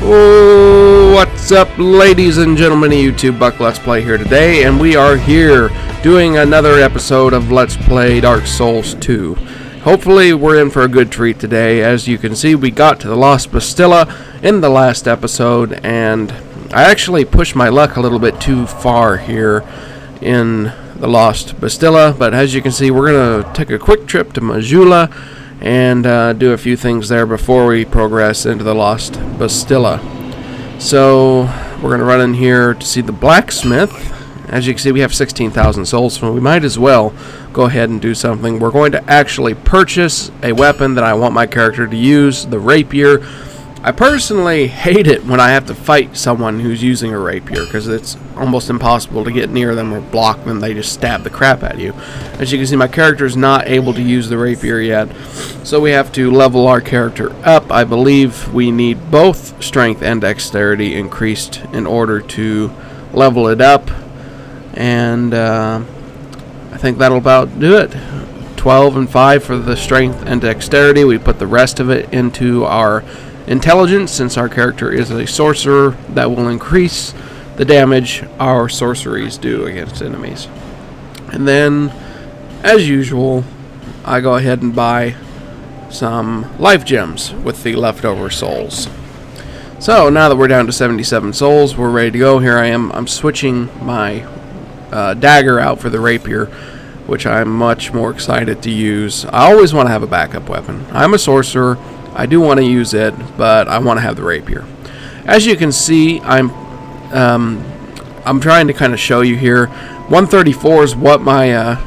Oh, what's up, ladies and gentlemen of YouTube? Buck Let's Play here today, and we are here doing another episode of Let's Play Dark Souls 2. Hopefully we're in for a good treat today. As you can see, we got to the Lost Bastille in the last episode, and I actually pushed my luck a little bit too far here in the Lost Bastille, but as you can see, we're going to take a quick trip to Majula and do a few things there before we progress into the Lost Bastille. So we're going to run in here to see the blacksmith. As you can see, we have 16,000 souls, so we might as well go ahead and do something. We're going to actually purchase a weapon that I want my character to use, the rapier. I personally hate it when I have to fight someone who's using a rapier, because it's almost impossible to get near them or block them. They just stab the crap out of you. As you can see, my character is not able to use the rapier yet, so we have to level our character up. I believe we need both strength and dexterity increased in order to level it up, and I think that'll about do it. 12 and 5 for the strength and dexterity. We put the rest of it into our intelligence, since our character is a sorcerer. That will increase the damage our sorceries do against enemies. And then, as usual, I go ahead and buy some life gems with the leftover souls. So now that we're down to 77 souls, we're ready to go. Here I am. I'm switching my dagger out for the rapier, which I'm much more excited to use. I always want to have a backup weapon. I'm a sorcerer. I do want to use it, but I want to have the rapier. As you can see, I'm trying to kind of show you here. 134 is what my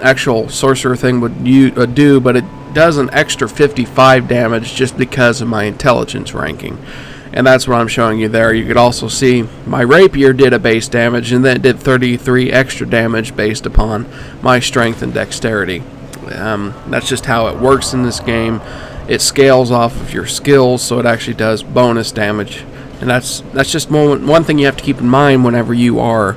actual sorcerer thing would do, but it does an extra 55 damage just because of my intelligence ranking. And that's what I'm showing you there. You could also see my rapier did a base damage, and then it did 33 extra damage based upon my strength and dexterity. That's just how it works in this game. It scales off of your skills, so it actually does bonus damage, and that's just one thing you have to keep in mind whenever you are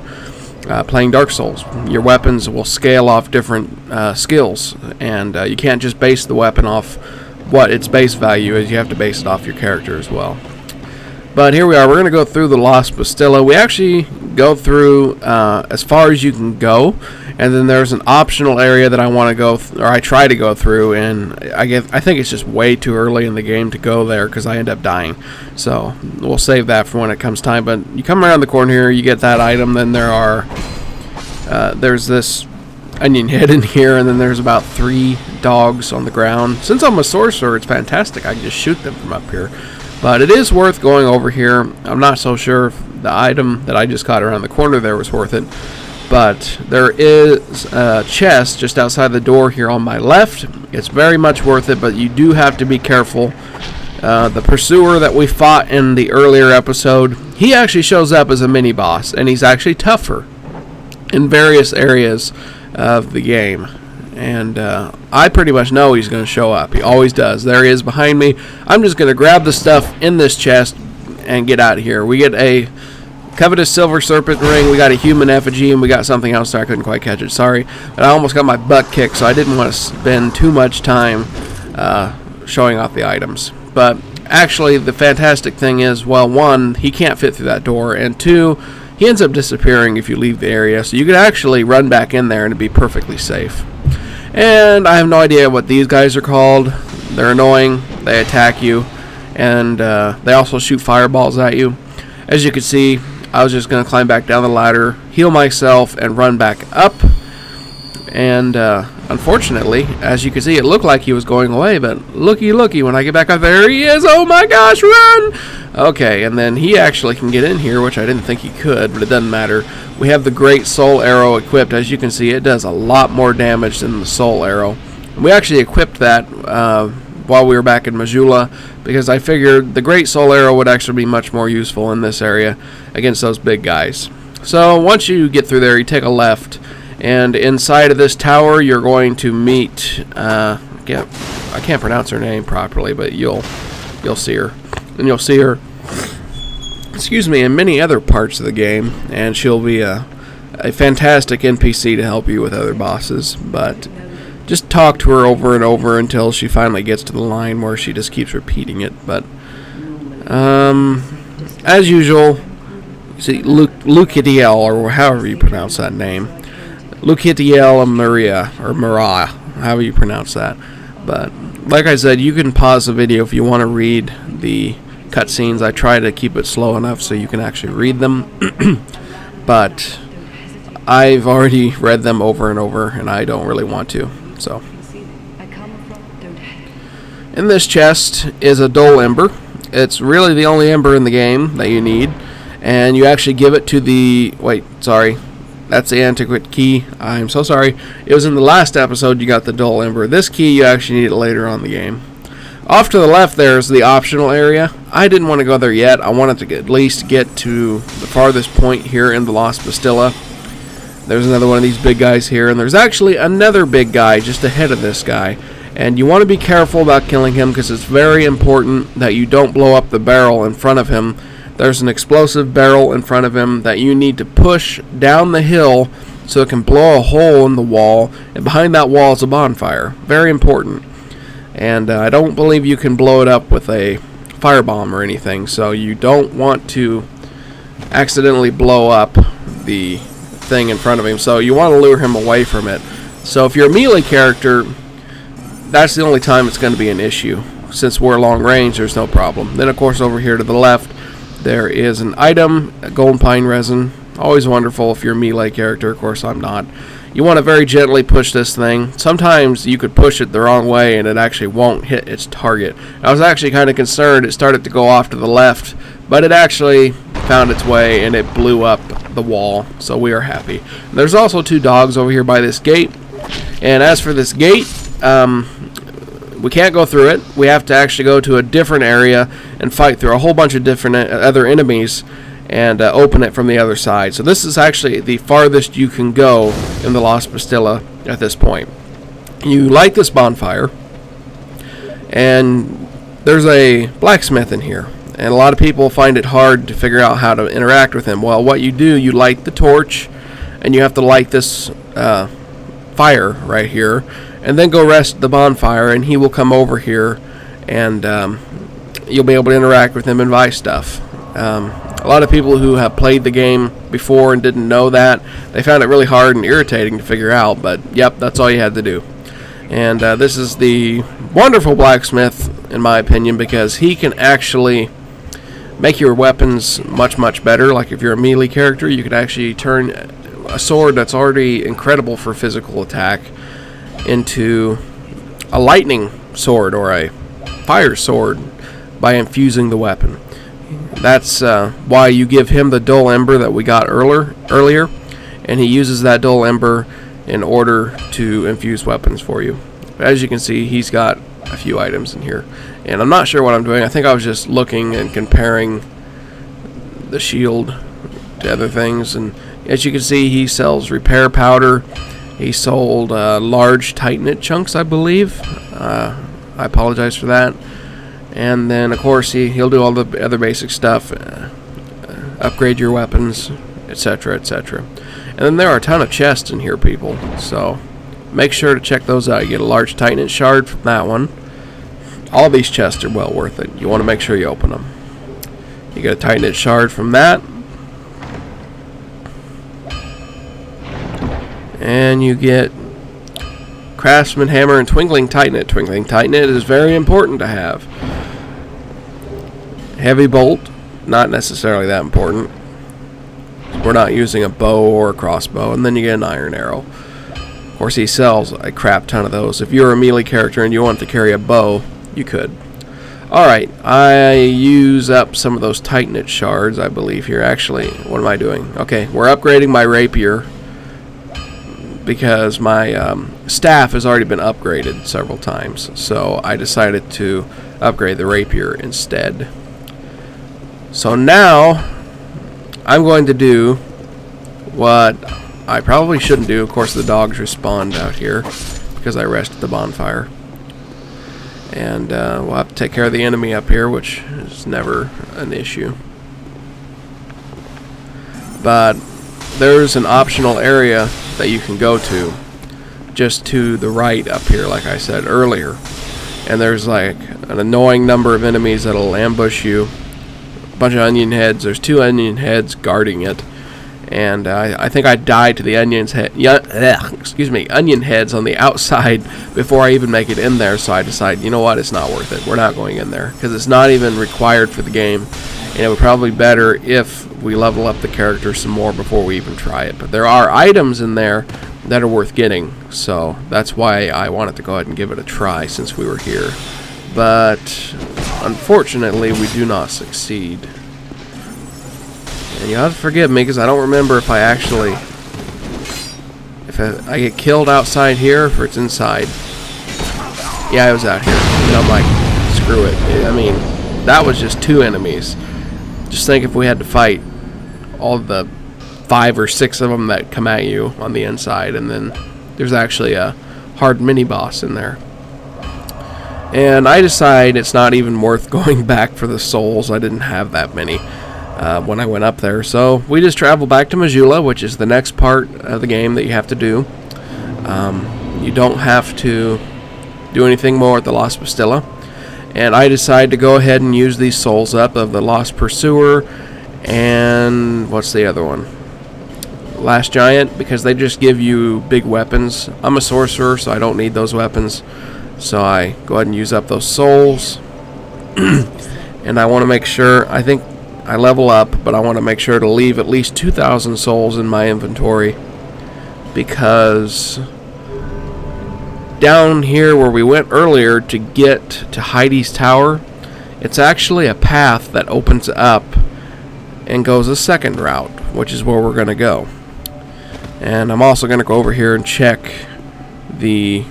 playing Dark Souls. Your weapons will scale off different skills, and you can't just base the weapon off what its base value is. You have to base it off your character as well. But here we are. We're going to go through the Lost Bastille. We actually go through as far as you can go, and then there's an optional area that I want to go, or I try to go through, and I think it's just way too early in the game to go there because I end up dying. So we'll save that for when it comes time. But you come around the corner here, you get that item. Then there's this onion head in here, and then there's about 3 dogs on the ground. Since I'm a sorcerer, it's fantastic. I can just shoot them from up here. But it is worth going over here. I'm not so sure if the item that I just caught around the corner there was worth it. But there is a chest just outside the door here on my left. It's very much worth it, but you do have to be careful. The pursuer that we fought in the earlier episode, he actually shows up as a mini-boss, and he's actually tougher in various areas of the game. And I pretty much know he's going to show up. He always does. There he is behind me. I'm just going to grab the stuff in this chest and get out of here. We get a covetous silver serpent ring, we got a human effigy, and we got something else there. I couldn't quite catch it, sorry. But I almost got my butt kicked, so I didn't want to spend too much time showing off the items. But actually, the fantastic thing is, well, 1, he can't fit through that door, and 2, he ends up disappearing if you leave the area. So you could actually run back in there and it'd be perfectly safe. And I have no idea what these guys are called. They're annoying, they attack you, and they also shoot fireballs at you. As you can see, I was just going to climb back down the ladder, heal myself, and run back up. And unfortunately, as you can see, it looked like he was going away, but looky, when I get back up, there he is. Oh my gosh, run! Okay, and then he actually can get in here, which I didn't think he could, but it doesn't matter. We have the Great Soul Arrow equipped. As you can see, it does a lot more damage than the Soul Arrow. We actually equipped that while we were back in Majula, because I figured the Great Soul Arrow would actually be much more useful in this area against those big guys. So once you get through there, you take a left, and inside of this tower you're going to meet I can't pronounce her name properly, but you'll see her, and you'll see her, excuse me, in many other parts of the game, and she'll be a fantastic NPC to help you with other bosses. But just talk to her over and over until she finally gets to the line where she just keeps repeating it. But As usual, see Lucatiel, or however you pronounce that name, Lucatiel Maria, or Maria, however you pronounce that. But like I said, you can pause the video if you want to read the cutscenes. I try to keep it slow enough so you can actually read them. But I've already read them over and over, and I don't really want to. So, in this chest is a dull ember. It's really the only ember in the game that you need, and you actually give it to the... Wait, sorry. That's the antiquate key. I'm so sorry. It was in the last episode you got the dull ember. This key you actually need it later on in the game. Off to the left there is the optional area. I didn't want to go there yet. I wanted to at least get to the farthest point here in the Lost Bastille. There's another one of these big guys here, and there's actually another big guy just ahead of this guy. And you want to be careful about killing him because it's very important that you don't blow up the barrel in front of him. There's an explosive barrel in front of him that you need to push down the hill so it can blow a hole in the wall, and behind that wall is a bonfire. Very important. And I don't believe you can blow it up with a firebomb or anything, so you don't want to accidentally blow up the thing in front of him. So you want to lure him away from it. So if you're a melee character, that's the only time it's going to be an issue. Since we're long range, there's no problem. Then of course over here to the left there is an item, a golden pine resin. Always wonderful if you're a melee character. Of course I'm not. You want to very gently push this thing. Sometimes you could push it the wrong way and it actually won't hit its target. I was actually kind of concerned it started to go off to the left, but it actually found its way and it blew up the wall, so we are happy. There's also two dogs over here by this gate, and as for this gate, we can't go through it. We have to actually go to a different area and fight through a whole bunch of different other enemies and open it from the other side. So this is actually the farthest you can go in the Lost Bastille at this point. You light this bonfire, and there's a blacksmith in here, and a lot of people find it hard to figure out how to interact with him. Well, what you do, you light the torch, and you have to light this fire right here, and then go rest the bonfire, and he will come over here, and you'll be able to interact with him and buy stuff. A lot of people who have played the game before and didn't know that, they found it really hard and irritating to figure out, but yep, that's all you had to do. And this is the wonderful blacksmith, in my opinion, because he can actually make your weapons much, much better. Like if you're a melee character, you could actually turn a sword that's already incredible for physical attack into a lightning sword or a fire sword by infusing the weapon. That's why you give him the dull ember that we got earlier, and he uses that dull ember in order to infuse weapons for you. As you can see, he's got a few items in here, and I'm not sure what I'm doing. I think I was just looking and comparing the shield to other things, and as you can see, he sells repair powder. He sold large titanite chunks, I believe. I apologize for that. And then, of course, he'll do all the other basic stuff, upgrade your weapons, etc., etc. And then there are a ton of chests in here, people. So make sure to check those out. You get a large titanite shard from that one. All these chests are well worth it. You want to make sure you open them. You get a titanite shard from that. And you get Craftsman Hammer and Twinkling Titanite. Twinkling Titanite is very important to have. Heavy Bolt, not necessarily that important. We're not using a bow or a crossbow. And then you get an Iron Arrow. Of course, he sells a crap ton of those. If you're a melee character and you want to carry a bow, you could. Alright, I use up some of those Titanite shards, I believe, here. Actually, what am I doing? Okay, we're upgrading my rapier, because my staff has already been upgraded several times, so I decided to upgrade the rapier instead. So now I'm going to do what I probably shouldn't do. Of course, the dogs respawned out here because I rested the bonfire, and we'll have to take care of the enemy up here, which is never an issue. But there's an optional area that you can go to just to the right up here, like I said earlier, and there's like an annoying number of enemies that'll ambush you, bunch of onion heads. There's 2 onion heads guarding it. And I think I died to the onion heads on the outside before I even make it in there. So I decided, you know what, it's not worth it. We're not going in there because it's not even required for the game. And it would probably be better if we level up the character some more before we even try it. But there are items in there that are worth getting. So that's why I wanted to go ahead and give it a try since we were here. But unfortunately, we do not succeed. And you have to forgive me because I don't remember if I actually... If I get killed outside here or if it's inside. Yeah, I was out here. And I'm like, screw it. I mean, that was just 2 enemies. Just think if we had to fight all the 5 or 6 of them that come at you on the inside. And then there's actually a hard mini-boss in there. And I decide it's not even worth going back for the souls. I didn't have that many when I went up there. So we just travel back to Majula, which is the next part of the game that you have to do. You don't have to do anything more at the Lost Bastille. And I decide to go ahead and use these souls up of the Lost Pursuer and what's the other one? Last Giant, because they just give you big weapons. I'm a sorcerer, so I don't need those weapons. So I go ahead and use up those souls. And I want to make sure, I think I level up, but I want to make sure to leave at least 2,000 souls in my inventory. Because down here where we went earlier to get to Heidi's Tower, it's actually a path that opens up and goes a second route, which is where we're going to go. And I'm also going to go over here and check the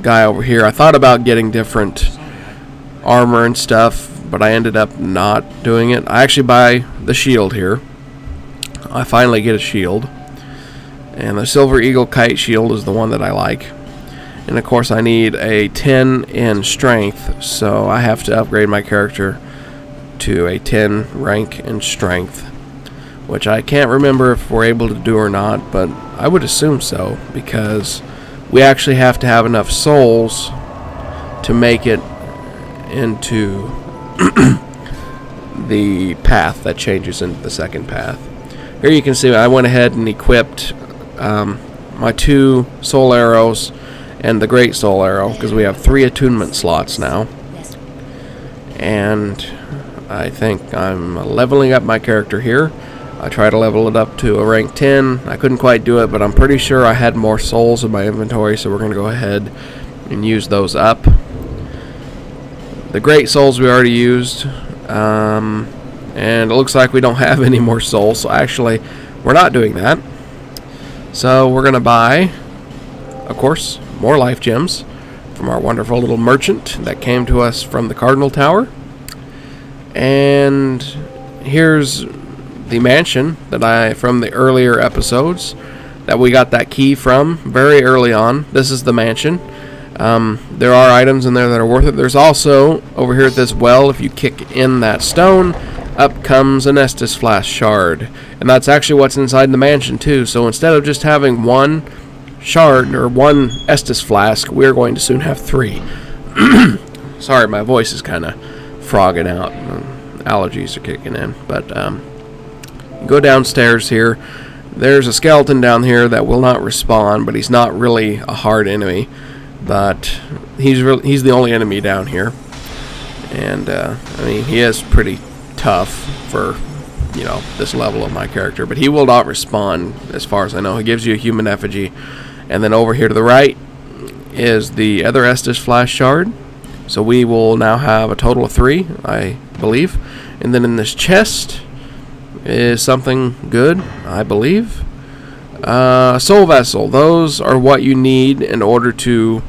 guy over here. I thought about getting different armor and stuff, but I ended up not doing it. I actually buy the shield here. I finally get a shield. And the Silver Eagle Kite shield is the one that I like. And of course I need a 10 in strength, so I have to upgrade my character to a 10 rank in strength, which I can't remember if we're able to do or not, but I would assume so, because we actually have to have enough souls to make it into the path that changes into the second path. Here you can see I went ahead and equipped my 2 soul arrows and the great soul arrow, because we have 3 attunement slots now. And I think I'm leveling up my character here. I tried to level it up to a rank 10. I couldn't quite do it, but I'm pretty sure I had more souls in my inventory, so we're going to go ahead and use those up. The great souls we already used, and it looks like we don't have any more souls, so actually we're not doing that. So we're going to buy, of course, more life gems from our wonderful little merchant that came to us from the Cardinal Tower. And here's the mansion that from the earlier episodes that we got that key from very early on. This is the mansion. There are items in there that are worth it. There's also, over here at this well, if you kick in that stone, up comes an Estus Flask shard. And that's actually what's inside the mansion too. So instead of just having 1 shard or 1 Estus Flask, we're going to soon have 3. Sorry, my voice is kind of frogging out. Allergies are kicking in. But go downstairs here. There's a skeleton down here that will not respawn, but he's not really a hard enemy. But he's the only enemy down here. And I mean, he is pretty tough for, you know, this level of my character, but he will not respawn as far as I know. He gives you a human effigy. And then over here to the right is the other Estus Flask shard. So we will now have a total of 3, I believe. And then in this chest is something good, I believe. Soul Vessel. Those are what you need in order to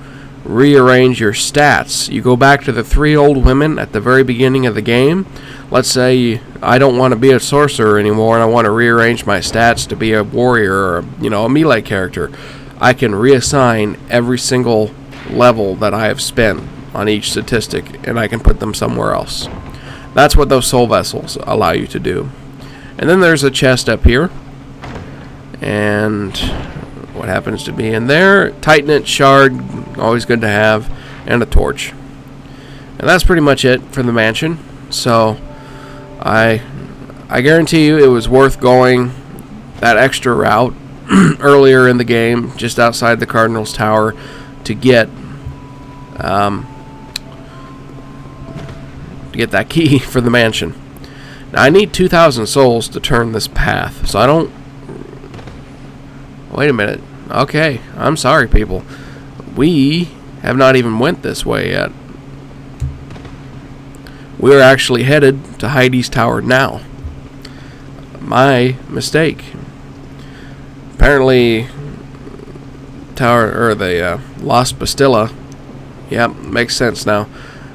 rearrange your stats. You go back to the 3 old women at the very beginning of the game. Let's say I don't want to be a sorcerer anymore and I want to rearrange my stats to be a warrior or, you know, a melee character. I can reassign every single level that I have spent on each statistic, and I can put them somewhere else. That's what those soul vessels allow you to do. And then there's a chest up here, and what happens to be in there? Titanite shard, always good to have, and a torch. And that's pretty much it for the mansion. So I guarantee you it was worth going that extra route earlier in the game, just outside the Cardinal's Tower, to get that key for the mansion. Now, I need 2,000 souls to turn this path, so I don't... Wait a minute. Okay, I'm sorry, people. We have not even went this way yet. We are actually headed to Heidi's Tower now. My mistake. Apparently, the Lost Bastille. Yep, makes sense now.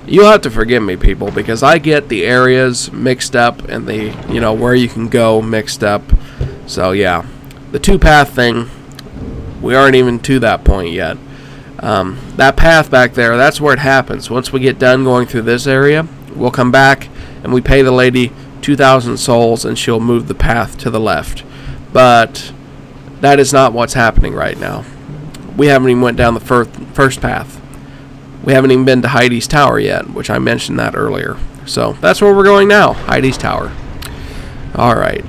You'll have to forgive me, people, because I get the areas mixed up and the, you know, where you can go mixed up. So yeah, the two-path thing, we aren't even to that point yet. That path back there, that's where it happens. Once we get done going through this area, we'll come back and we pay the lady 2,000 souls and she'll move the path to the left. But that is not what's happening right now. We haven't even went down the first path. We haven't even been to Heidi's Tower yet, which I mentioned that earlier. So that's where we're going now, Heidi's Tower. Alright.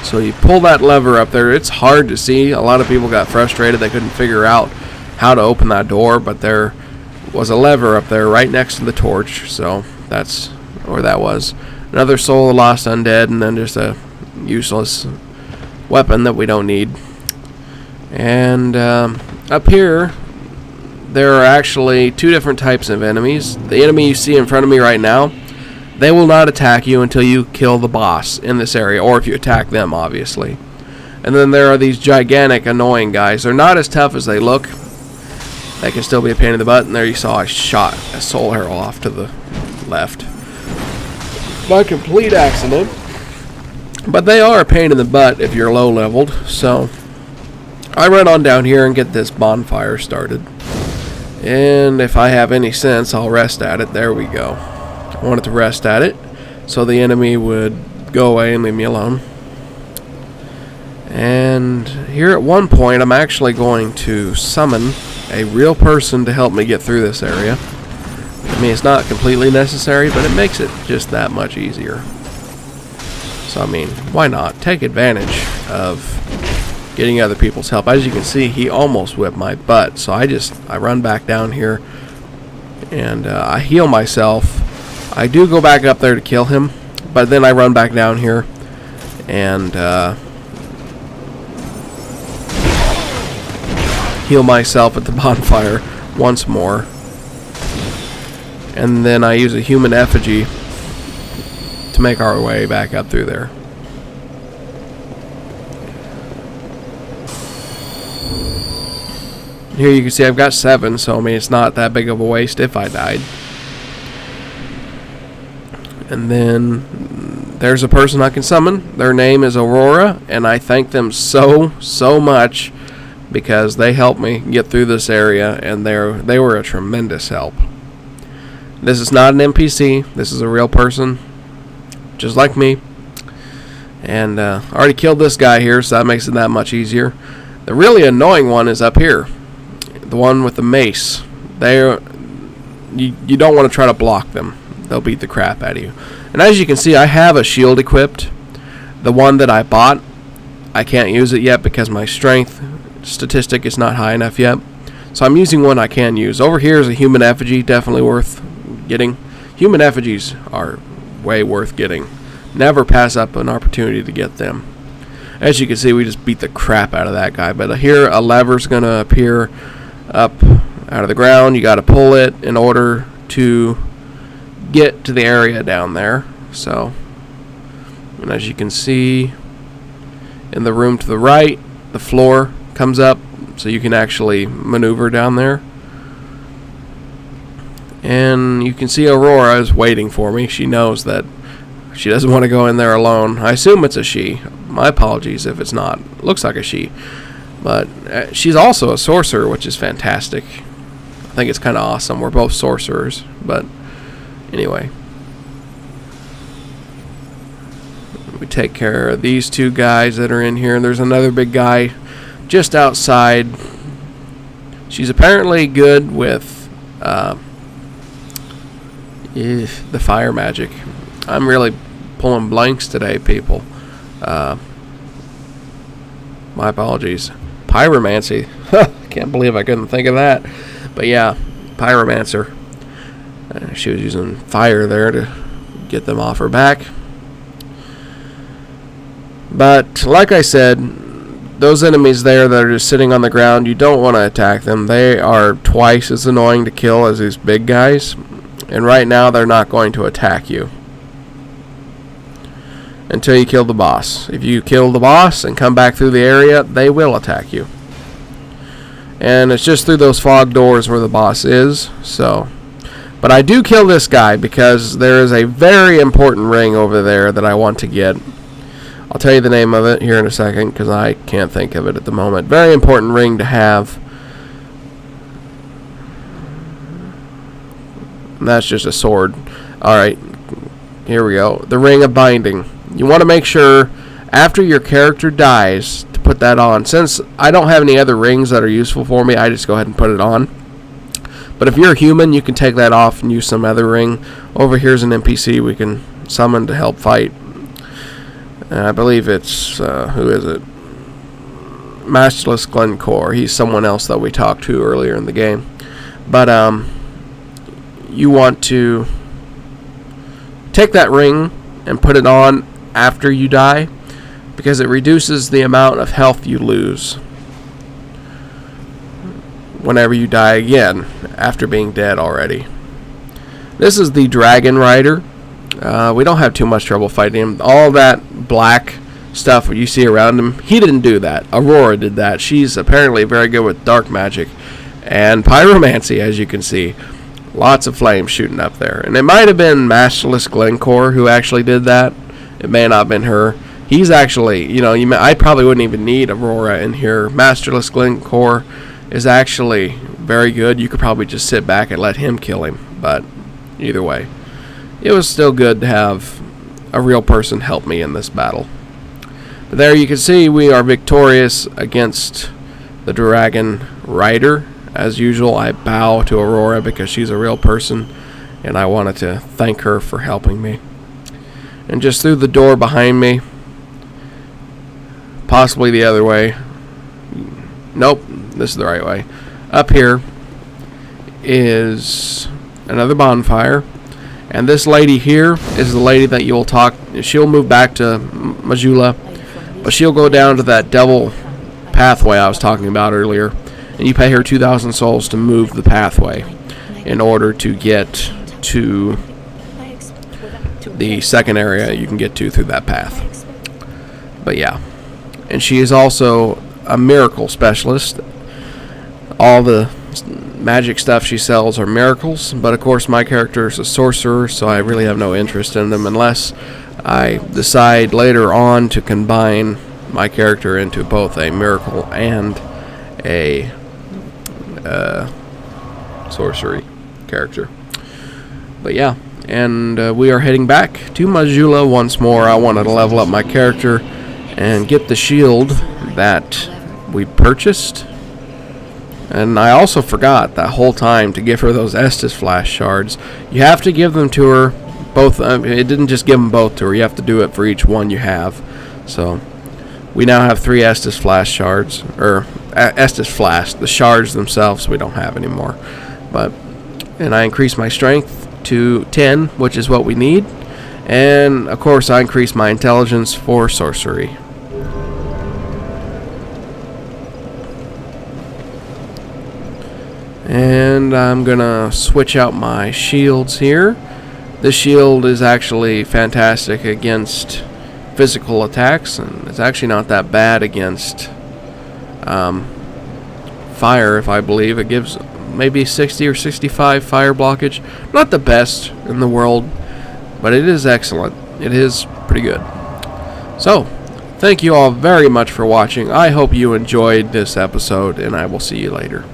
So you pull that lever up there. It's hard to see. A lot of people got frustrated. They couldn't figure out how to open that door, but there was a lever up there right next to the torch. So that's where that was. Another soul of lost undead, and then just a useless weapon that we don't need. And up here, there are actually two different types of enemies. The enemy you see in front of me right now, they will not attack you until you kill the boss in this area, or if you attack them, obviously. And then there are these gigantic, annoying guys. They're not as tough as they look. They can still be a pain in the butt. And there you saw I shot a soul arrow off to the left. By complete accident. But they are a pain in the butt if you're low-leveled. So I run on down here and get this bonfire started. And if I have any sense, I'll rest at it. There we go. I wanted to rest at it so the enemy would go away and leave me alone. And here at one point, I'm actually going to summon a real person to help me get through this area. I mean, it's not completely necessary, but it makes it just that much easier. So, I mean, why not? Take advantage of getting other people's help. As you can see, he almost whipped my butt. So I run back down here and I heal myself. I do go back up there to kill him, but then I run back down here and heal myself at the bonfire once more. And then I use a human effigy to make our way back up through there. Here you can see I've got 7, so I mean it's not that big of a waste if I died. And then there's a person I can summon. Their name is Aurora, and I thank them so much because they helped me get through this area, and they were a tremendous help. This is not an NPC. This is a real person, just like me. And I already killed this guy here, so that makes it that much easier. The really annoying one is up here, the one with the mace. You don't want to try to block them. They'll beat the crap out of you. And as you can see, I have a shield equipped. The one that I bought, I can't use it yet because my strength statistic is not high enough yet. So I'm using one I can use. Over here is a human effigy, definitely worth getting. Human effigies are way worth getting. Never pass up an opportunity to get them. As you can see, we just beat the crap out of that guy. But here, a lever's going to appear up out of the ground. You got to pull it in order to get to the area down there. So, and as you can see in the room to the right, the floor comes up so you can actually maneuver down there. And you can see Aurora is waiting for me. She knows that she doesn't want to go in there alone. I assume it's a she. My apologies if it's not. It looks like a she. But she's also a sorcerer, which is fantastic. I think it's kind of awesome. We're both sorcerers, but anyway, we take care of these two guys that are in here, and there's another big guy just outside. She's apparently good with The fire magic. I'm really pulling blanks today, people. My apologies. Pyromancy. Can't believe I couldn't think of that. But yeah, Pyromancer. She was using fire there to get them off her back. But like I said, those enemies there that are just sitting on the ground, you don't want to attack them. They are twice as annoying to kill as these big guys. And right now they're not going to attack you until you kill the boss. If you kill the boss and come back through the area, they will attack you. And it's just through those fog doors where the boss is. So, but I do kill this guy because there is a very important ring over there that I want to get. I'll tell you the name of it here in a second because I can't think of it at the moment. Very important ring to have. And that's just a sword. Alright, here we go. The Ring of Binding. You want to make sure after your character dies to put that on. Since I don't have any other rings that are useful for me, I just go ahead and put it on. But if you're a human, you can take that off and use some other ring. Over here's an NPC we can summon to help fight. I believe it's, who is it? Matchless Glencore. He's someone else that we talked to earlier in the game. But, you want to take that ring and put it on after you die because it reduces the amount of health you lose whenever you die again after being dead already. This is the Dragonrider. We don't have too much trouble fighting him. All that black stuff you see around him, he didn't do that. Aurora did that. She's apparently very good with dark magic and pyromancy, as you can see. Lots of flames shooting up there. And it might have been Matchless Glencore who actually did that. It may not have been her. He's actually, you know, I probably wouldn't even need Aurora in here. Matchless Glencore is actually very good. You could probably just sit back and let him kill him. But either way, it was still good to have a real person help me in this battle. But there you can see we are victorious against the Dragonrider. As usual, I bow to Aurora because she's a real person, and I wanted to thank her for helping me. And just through the door behind me, possibly the other way. Nope, this is the right way. Up here is another bonfire, and this lady here is the lady that you'll talk. She'll move back to Majula, but she'll go down to that devil pathway I was talking about earlier. And you pay her 2,000 souls to move the pathway in order to get to the second area you can get to through that path. But yeah. And she is also a miracle specialist. All the magic stuff she sells are miracles. But of course my character is a sorcerer, so I really have no interest in them unless I decide later on to combine my character into both a miracle and a sorcery character. But yeah, and we are heading back to Majula once more. I wanted to level up my character and get the shield that we purchased. And I also forgot that whole time to give her those Estus Flash shards. You have to give them to her both. It didn't just give them both to her. You have to do it for each one you have. So we now have 3 Estus Flash shards, or Estus Flash. The shards themselves we don't have anymore. And I increased my strength to 10, which is what we need. And of course I increased my intelligence for sorcery. And I'm gonna switch out my shields here. This shield is actually fantastic against physical attacks, and it's actually not that bad against fire, if I believe. It gives maybe 60 or 65 fire blockage. Not the best in the world, but it is excellent. It is pretty good. So, thank you all very much for watching. I hope you enjoyed this episode, and I will see you later.